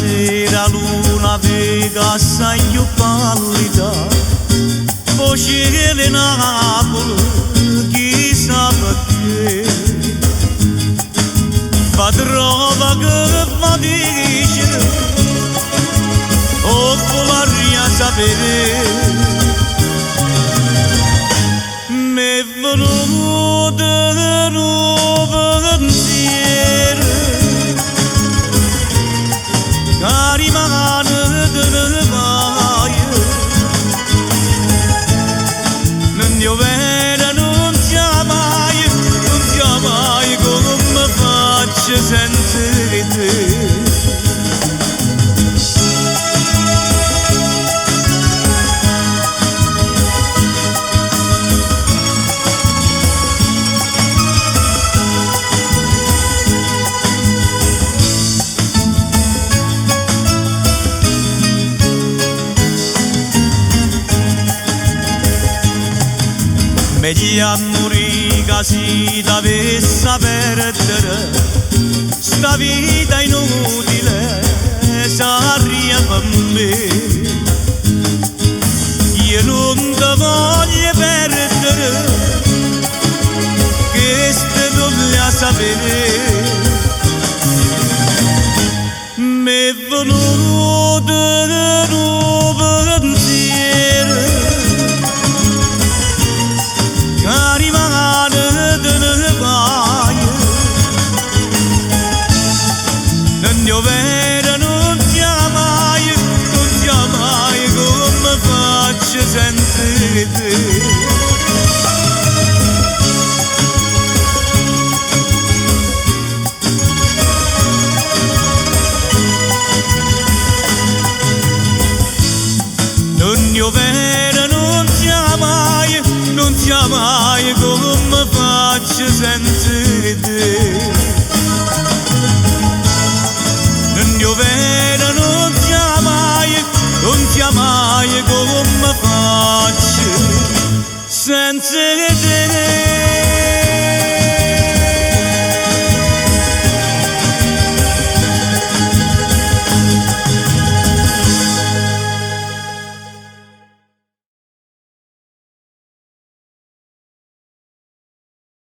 sera luna vega assai più pallida, voce le Napoli, chissà perché. Padrova che mi dice, oh voglio sapere. M'è venuto un pensiero, che rimane delle paia. Non io vedo, non sia mai come faccio senza te. Meglio a morire che si dovesse perdere sta vita inutile, s'arria per me. Io non ti voglio perdere, che ste voglio sapere. M'è venuto un pensiero, che rimane delle paia. Non io vedo, non sia mai come faccio senza te. Non io vedo, non sia mai come faccio senza